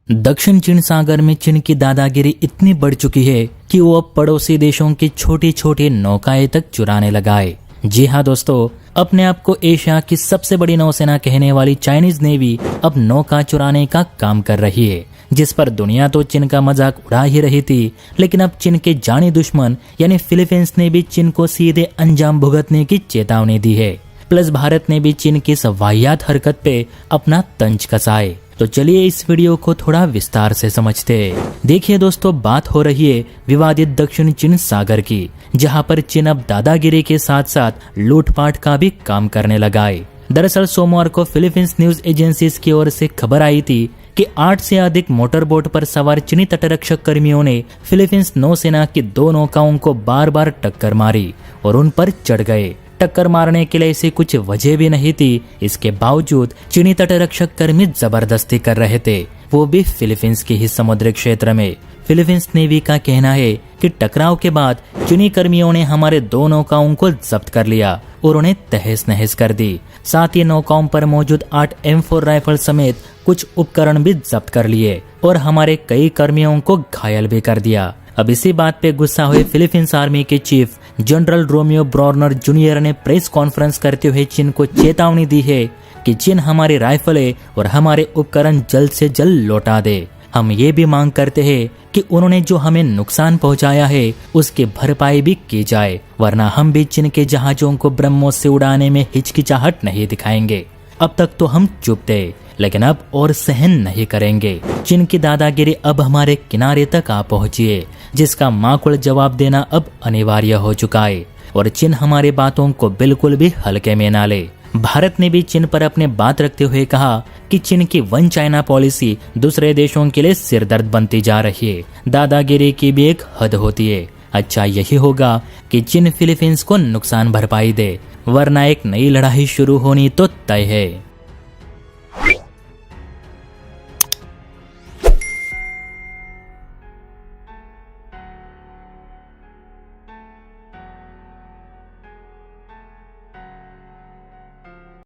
दक्षिण चीन सागर में चीन की दादागिरी इतनी बढ़ चुकी है कि वो अब पड़ोसी देशों की छोटी छोटी नौकाएं तक चुराने लगा है। जी हाँ दोस्तों, अपने आप को एशिया की सबसे बड़ी नौसेना कहने वाली चाइनीज नेवी अब नौका चुराने का काम कर रही है, जिस पर दुनिया तो चीन का मजाक उड़ा ही रही थी। लेकिन अब चीन के जानी दुश्मन यानी फिलीपींस ने भी चीन को सीधे अंजाम भुगतने की चेतावनी दी है। प्लस भारत ने भी चीन की इस वाहियात हरकत पे अपना तंज कसा है। तो चलिए इस वीडियो को थोड़ा विस्तार से समझते हैं। देखिए दोस्तों, बात हो रही है विवादित दक्षिण चीन सागर की, जहां पर चीन अब दादागिरी के साथ साथ लूटपाट का भी काम करने लगा है। दरअसल सोमवार को फिलीपींस न्यूज एजेंसीज की ओर से खबर आई थी कि 8 से अधिक मोटर बोट पर सवार चीनी तटरक्षक कर्मियों ने फिलीपींस नौसेना की 2 नौकाओं को बार बार टक्कर मारी और उन पर चढ़ गए। टक्कर मारने के लिए ऐसी कुछ वजह भी नहीं थी, इसके बावजूद चीनी तटरक्षक कर्मी जबरदस्ती कर रहे थे, वो भी फिलीपींस के ही समुद्री क्षेत्र में। फिलीपींस नेवी का कहना है कि टकराव के बाद चीनी कर्मियों ने हमारे 2 नौकाओं को जब्त कर लिया और उन्हें तहस नहस कर दी। साथ ही नौकाओं पर मौजूद 8 M4 राइफल समेत कुछ उपकरण भी जब्त कर लिए और हमारे कई कर्मियों को घायल भी कर दिया। अब इसी बात पे गुस्सा हुए फिलीपींस आर्मी के चीफ जनरल रोमियो ब्रॉर्नर जूनियर ने प्रेस कॉन्फ्रेंस करते हुए चीन को चेतावनी दी है कि चीन हमारी राइफलें और हमारे उपकरण जल्द से जल्द लौटा दे। हम ये भी मांग करते हैं कि उन्होंने जो हमें नुकसान पहुंचाया है उसकी भरपाई भी की जाए, वरना हम भी चीन के जहाजों को ब्रह्मोस से उड़ाने में हिचकिचाहट नहीं दिखाएंगे। अब तक तो हम चुप थे, लेकिन अब और सहन नहीं करेंगे। चीन की दादागिरी अब हमारे किनारे तक आ पहुंची है, जिसका माकूल जवाब देना अब अनिवार्य हो चुका है और चीन हमारी बातों को बिल्कुल भी हल्के में ना ले। भारत ने भी चीन पर अपने बात रखते हुए कहा कि चीन की वन चाइना पॉलिसी दूसरे देशों के लिए सिरदर्द बनती जा रही है। दादागिरी की भी एक हद होती है। अच्छा यही होगा कि चीन फिलीपींस को नुकसान भरपाई दे, वरना एक नई लड़ाई शुरू होनी तो तय है।